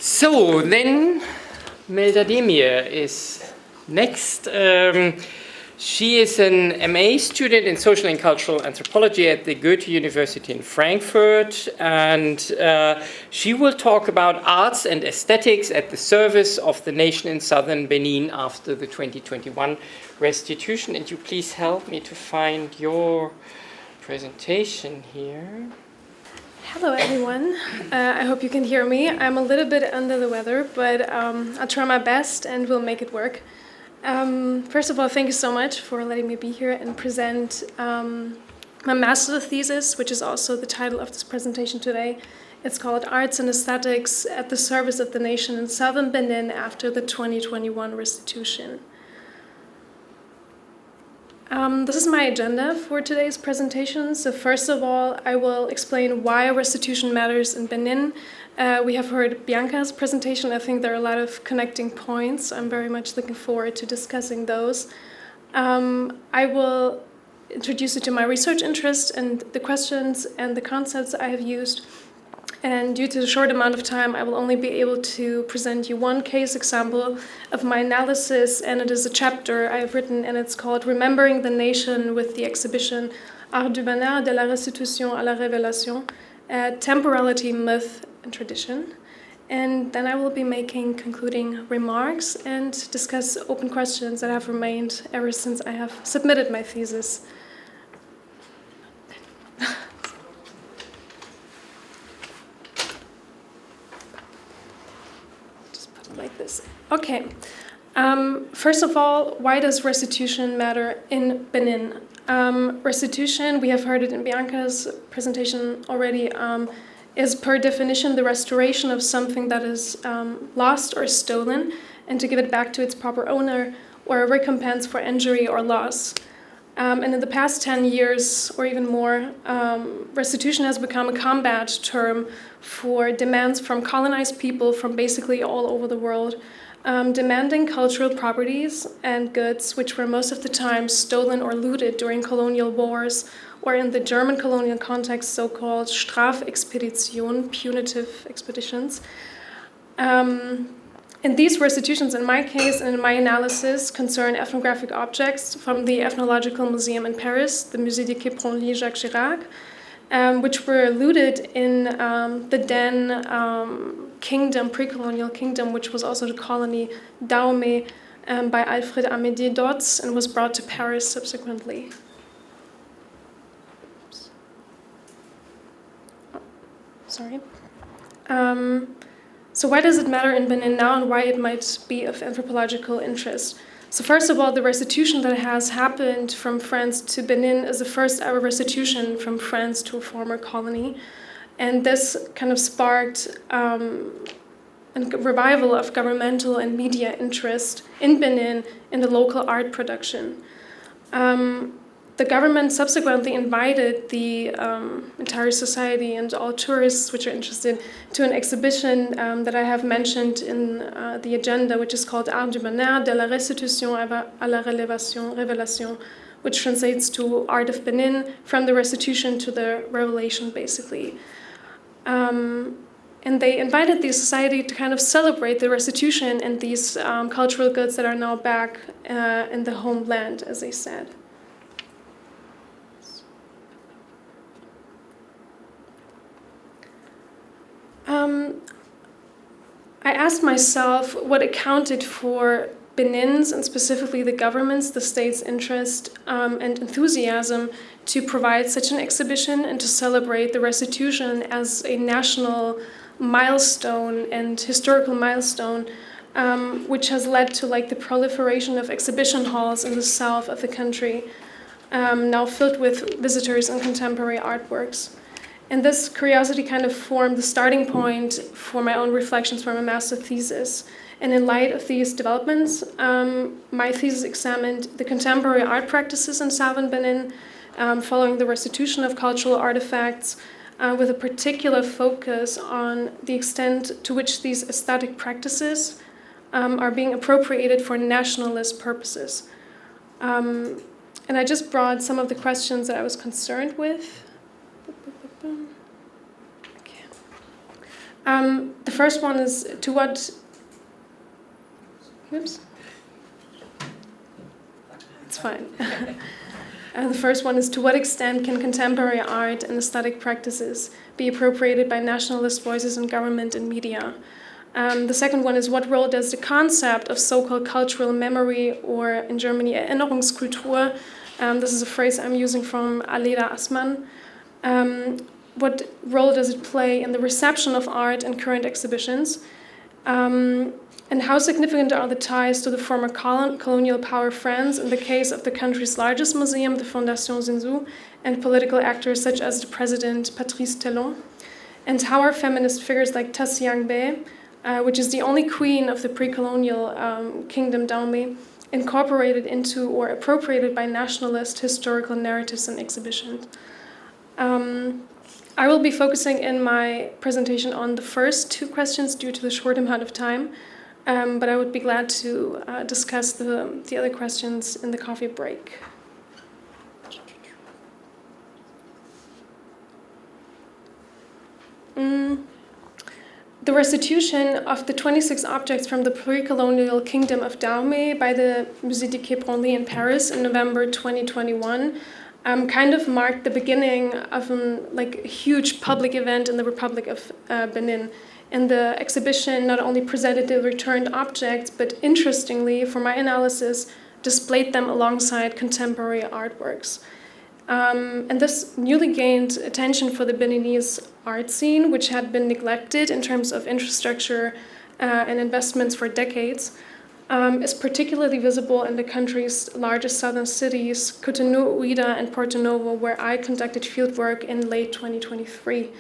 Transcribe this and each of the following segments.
So then Melda Demir is next. She is an MA student in social and cultural anthropology at the Goethe University in Frankfurt, and she will talk about arts and aesthetics at the service of the nation in southern Benin after the 2021 restitution. And you please help me to find your presentation here. Hello everyone, I hope you can hear me. I'm a little bit under the weather, but I'll try my best and we'll make it work. First of all, thank you so much for letting me be here and present my master's thesis, which is also the title of this presentation today. It's called Arts and Aesthetics at the Service of the Nation in Southern Benin after the 2021 restitution. This is my agenda for today's presentation. So first of all, I will explain why restitution matters in Benin. We have heard Bianca's presentation. I think there are a lot of connecting points. I'm very much looking forward to discussing those. I will introduce you to my research interest and the questions and the concepts I have used. And due to the short amount of time, I will only be able to present you one case example of my analysis, and it is a chapter I have written, and it's called Remembering the Nation with the exhibition Art du Benin de la Restitution à la Révélation, Temporality, Myth, and Tradition. And then I will be making concluding remarks and discuss open questions that have remained ever since I have submitted my thesis. Like this. Okay. First of all, why does restitution matter in Benin? Restitution, we have heard it in Bianca's presentation already, is per definition the restoration of something that is lost or stolen, and to give it back to its proper owner, or a recompense for injury or loss. And in the past 10 years, or even more, restitution has become a combat term for demands from colonized people from basically all over the world, demanding cultural properties and goods which were most of the time stolen or looted during colonial wars, or in the German colonial context, so-called Strafexpedition, punitive expeditions. And these restitutions, in my case and in my analysis, concern ethnographic objects from the Ethnological Museum in Paris, the Musée des Quais Branly Jacques Chirac, which were looted in the then kingdom, pre-colonial kingdom, which was also the colony Dahomey, by Alfred Amédée Dodds, and was brought to Paris subsequently. Oops. Oh, sorry. So why does it matter in Benin now, and why it might be of anthropological interest? So first of all, the restitution that has happened from France to Benin is the first ever restitution from France to a former colony. And this kind of sparked a revival of governmental and media interest in Benin in the local art production. The government subsequently invited the entire society and all tourists which are interested to an exhibition that I have mentioned in the agenda, which is called Art du Benin de la Restitution à la Révélation, which translates to Art of Benin, from the restitution to the revelation, basically. And they invited the society to kind of celebrate the restitution and these cultural goods that are now back in the homeland, as they said. I asked myself what accounted for Benin's, and specifically the government's, the state's interest and enthusiasm to provide such an exhibition and to celebrate the restitution as a national milestone and historical milestone, which has led to the proliferation of exhibition halls in the south of the country, now filled with visitors and contemporary artworks. And this curiosity kind of formed the starting point for my own reflections for my master thesis. And in light of these developments, my thesis examined the contemporary art practices in southern Benin, following the restitution of cultural artifacts, with a particular focus on the extent to which these aesthetic practices are being appropriated for nationalist purposes. And I just brought some of the questions that I was concerned with. Okay. The first one is to what... Oops. It's fine. The first one is, to what extent can contemporary art and aesthetic practices be appropriated by nationalist voices in government and media? The second one is, what role does the concept of so-called cultural memory, or in Germany, Erinnerungskultur, this is a phrase I'm using from Aleda Assmann, what role does it play in the reception of art in current exhibitions? And how significant are the ties to the former colonial power France in the case of the country's largest museum, the Fondation Zinzou, and political actors such as the president Patrice Talon? And how are feminist figures like Tassiang-Be, which is the only queen of the pre-colonial kingdom Dahomey, incorporated into or appropriated by nationalist historical narratives and exhibitions? I will be focusing in my presentation on the first two questions due to the short amount of time. But I would be glad to discuss the other questions in the coffee break. The restitution of the 26 objects from the pre-colonial kingdom of Dahomey by the Musée du Quai Branly in Paris in November 2021 kind of marked the beginning of a huge public event in the Republic of Benin. And the exhibition not only presented the returned objects, but interestingly, for my analysis, displayed them alongside contemporary artworks. And this newly gained attention for the Beninese art scene, which had been neglected in terms of infrastructure and investments for decades, is particularly visible in the country's largest southern cities, Cotonou, Ouidah, and Porto Novo, where I conducted fieldwork in late 2023.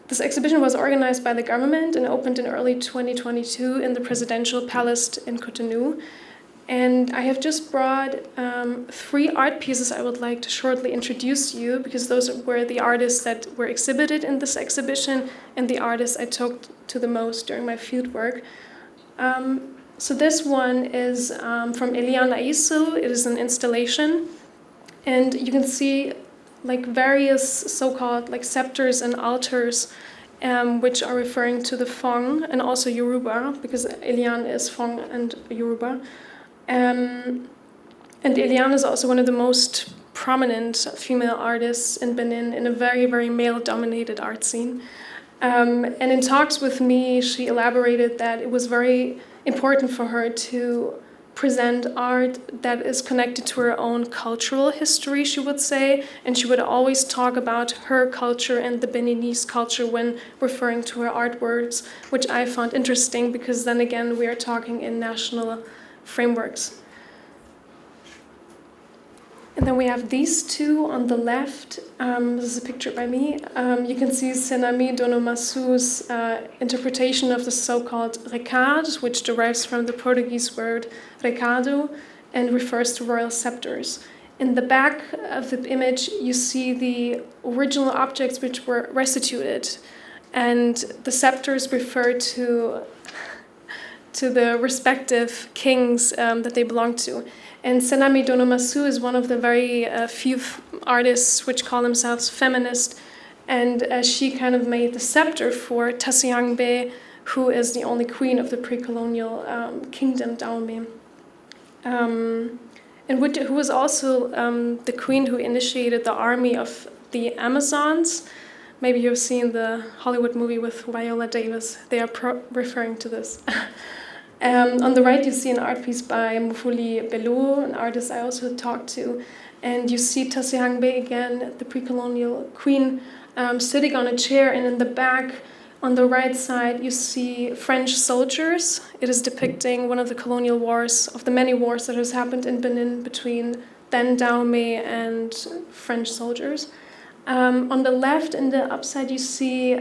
This exhibition was organized by the government and opened in early 2022 in the Presidential Palace in Cotonou. And I have just brought 3 art pieces I would like to shortly introduce you, because those were the artists that were exhibited in this exhibition and the artists I talked to the most during my fieldwork. So this one is from Eliana Isu. It is an installation. And you can see various so-called scepters and altars, which are referring to the Fong and also Yoruba, because Eliane is Fong and Yoruba. And Eliane is also one of the most prominent female artists in Benin in a very, very male-dominated art scene. And in talks with me, she elaborated that it was very important for her to present art that is connected to her own cultural history, she would say, and she would always talk about her culture and the Beninese culture when referring to her artworks, which I found interesting because then again we are talking in national frameworks. And then we have these two on the left. This is a picture by me. You can see Senami Donomasu's interpretation of the so-called recado, which derives from the Portuguese word recado and refers to royal scepters. In the back of the image, you see the original objects which were restituted, and the scepters refer to the respective kings that they belong to. And Senami Donomasu is one of the very few artists which call themselves feminist, and she kind of made the scepter for Tassiang-Be, who is the only queen of the pre-colonial kingdom Dahomey. And who was also the queen who initiated the army of the Amazons. Maybe you've seen the Hollywood movie with Viola Davis. They are referring to this. On the right, you see an art piece by Mufuli Bello, an artist I also talked to. And you see Tassiang-Be again, the pre-colonial queen, sitting on a chair. And in the back, on the right side, you see French soldiers. It is depicting one of the colonial wars, of the many wars that has happened in Benin between then Dahomey and French soldiers. On the left, in the upside, you see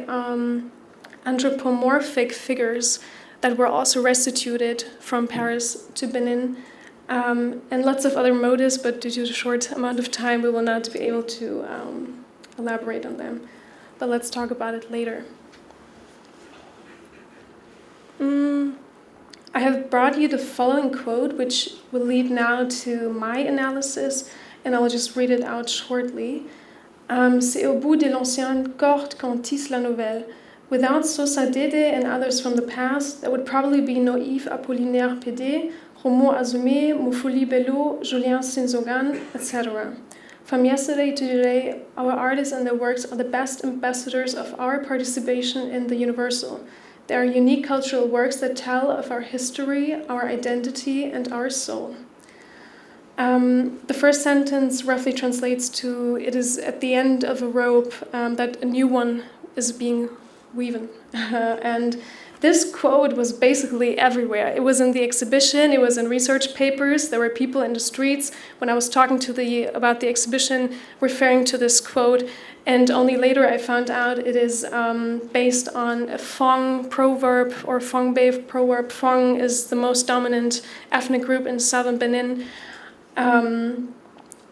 anthropomorphic figures that were also restituted from Paris to Benin, and lots of other motives, but due to the short amount of time, we will not be able to elaborate on them. But let's talk about it later. I have brought you the following quote, which will lead now to my analysis, and I will just read it out shortly. C'est au bout de l'ancienne corde qu'on tisse la nouvelle. Without Sosa Dede and others from the past, there would probably be Naïf Apollinaire Pédé, Romo Azumé, Mufuli Bello, Julien Sinzogan, etc. From yesterday to today, our artists and their works are the best ambassadors of our participation in the universal. They are unique cultural works that tell of our history, our identity, and our soul. The first sentence roughly translates to, it is at the end of a rope that a new one is being weaven. And this quote was basically everywhere. It was in the exhibition, it was in research papers, there were people in the streets when I was talking about the exhibition referring to this quote, and only later I found out it is based on a Fong proverb or Fong-Be proverb. Fong is the most dominant ethnic group in southern Benin.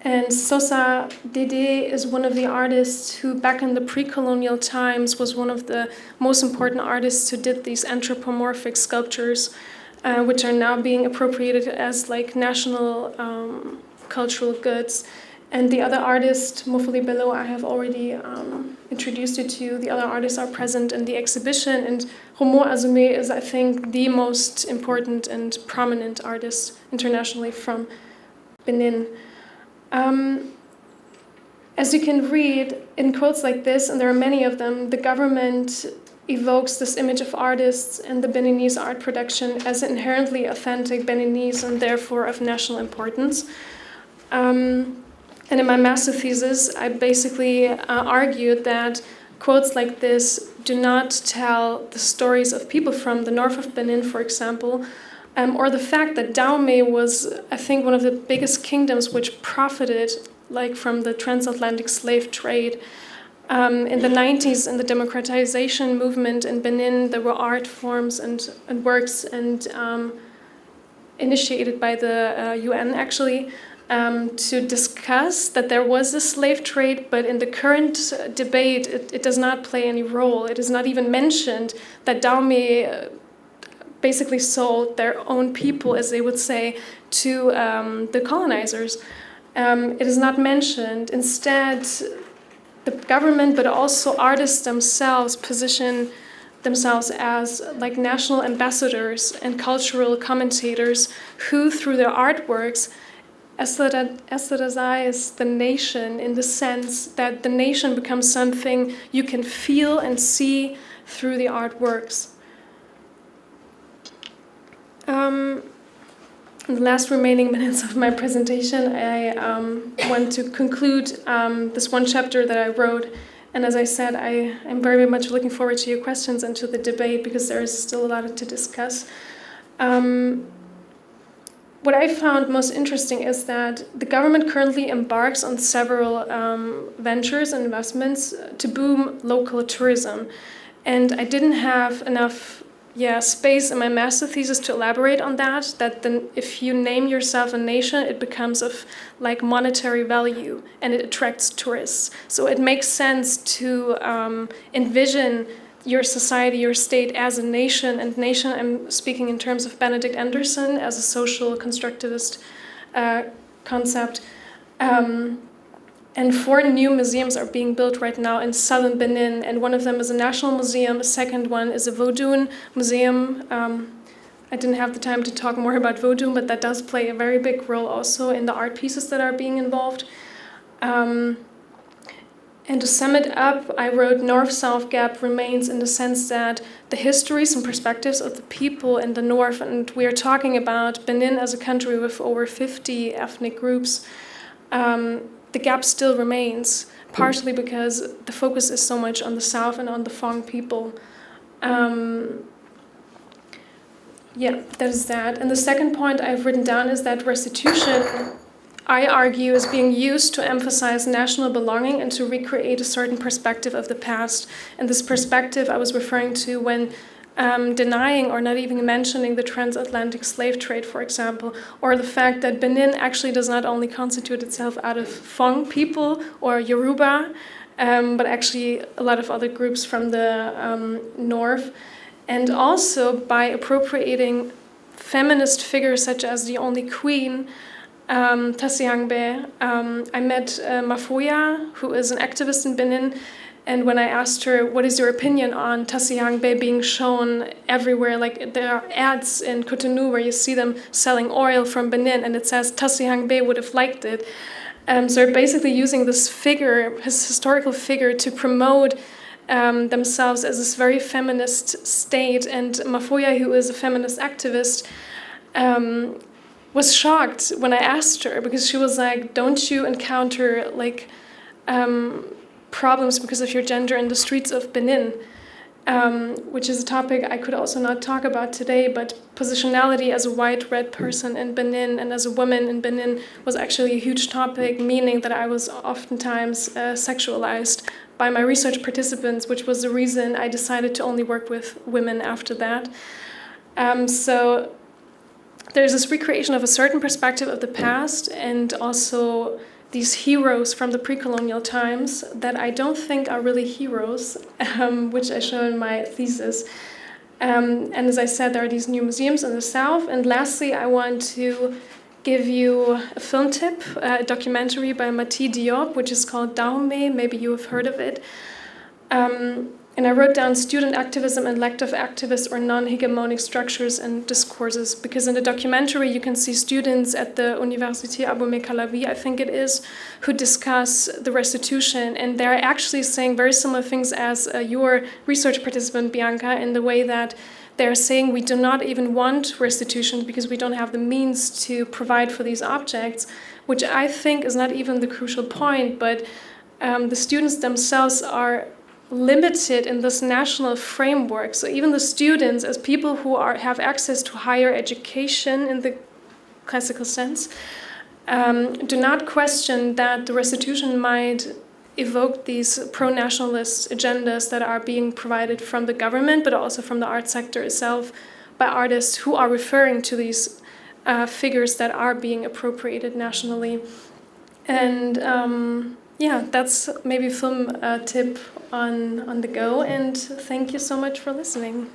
And Sosa Dede is one of the artists who, back in the pre-colonial times, was one of the most important artists who did these anthropomorphic sculptures, which are now being appropriated as like national cultural goods. And the other artist, Mufuli Bello, I have already introduced you to. The other artists are present in the exhibition, and Romo Azumé is, I think, the most important and prominent artist internationally from Benin. As you can read in quotes like this, and there are many of them, the government evokes this image of artists and the Beninese art production as inherently authentic Beninese and therefore of national importance. And in my master thesis, I basically argued that quotes like this do not tell the stories of people from the north of Benin, for example, or the fact that Dahomey was, I think, one of the biggest kingdoms which profited from the transatlantic slave trade. In the 90s, in the democratization movement in Benin, there were art forms and works and initiated by the UN, actually, to discuss that there was a slave trade, but in the current debate, it does not play any role. It is not even mentioned that Dahomey basically sold their own people, as they would say, to the colonizers. It is not mentioned. Instead, the government, but also artists themselves, position themselves as like national ambassadors and cultural commentators who, through their artworks, aesthetize the nation in the sense that the nation becomes something you can feel and see through the artworks. In the last remaining minutes of my presentation, I want to conclude this one chapter that I wrote. And as I said, I am very much looking forward to your questions and to the debate because there is still a lot to discuss. What I found most interesting is that the government currently embarks on several ventures and investments to boom local tourism. And I didn't have enough space in my master thesis to elaborate on that then if you name yourself a nation, it becomes of like monetary value and it attracts tourists. So it makes sense to envision your society, your state as a nation, and nation, I'm speaking in terms of Benedict Anderson as a social constructivist concept. And 4 new museums are being built right now in southern Benin, and one of them is a national museum, a second one is a Vodun museum. I didn't have the time to talk more about Vodun, but that does play a very big role also in the art pieces that are being involved. And to sum it up, I wrote North-South gap remains in the sense that the histories and perspectives of the people in the north, and we are talking about Benin as a country with over 50 ethnic groups, the gap still remains, partially because the focus is so much on the south and on the Fong people. That is that. And the second point I've written down is that restitution, I argue, is being used to emphasize national belonging and to recreate a certain perspective of the past. And this perspective I was referring to when denying or not even mentioning the transatlantic slave trade, for example, or the fact that Benin actually does not only constitute itself out of Fong people or Yoruba, but actually a lot of other groups from the north. And also by appropriating feminist figures such as the only queen, Tasiangbe. I met Mafoya, who is an activist in Benin, And when I asked her, what is your opinion on Tassihangbe being shown everywhere, like there are ads in Cotonou where you see them selling oil from Benin and it says Tassihangbe would have liked it. So they're basically using this figure, his historical figure, to promote themselves as this very feminist state. And Mafoya, who is a feminist activist, was shocked when I asked her, because she was like, don't you encounter like problems because of your gender in the streets of Benin? Which is a topic I could also not talk about today, but positionality as a white red person in Benin and as a woman in Benin was actually a huge topic, meaning that I was oftentimes sexualized by my research participants, which was the reason I decided to only work with women after that. So there's this recreation of a certain perspective of the past, and also these heroes from the pre-colonial times that I don't think are really heroes, which I show in my thesis. And as I said, there are these new museums in the south. And lastly, I want to give you a film tip, a documentary by Mati Diop, which is called Dahomey. Maybe you have heard of it. And I wrote down student activism and elective activists or non-hegemonic structures and discourses, because in the documentary you can see students at the Université Abomey Calavi, I think it is, who discuss the restitution, and they're actually saying very similar things as your research participant, Bianca, in the way that they're saying we do not even want restitution because we don't have the means to provide for these objects, which I think is not even the crucial point, but the students themselves are limited in this national framework. So even the students, as people who have access to higher education in the classical sense, do not question that the restitution might evoke these pro-nationalist agendas that are being provided from the government, but also from the art sector itself by artists who are referring to these figures that are being appropriated nationally. And yeah, that's maybe a film tip on the go, and thank you so much for listening.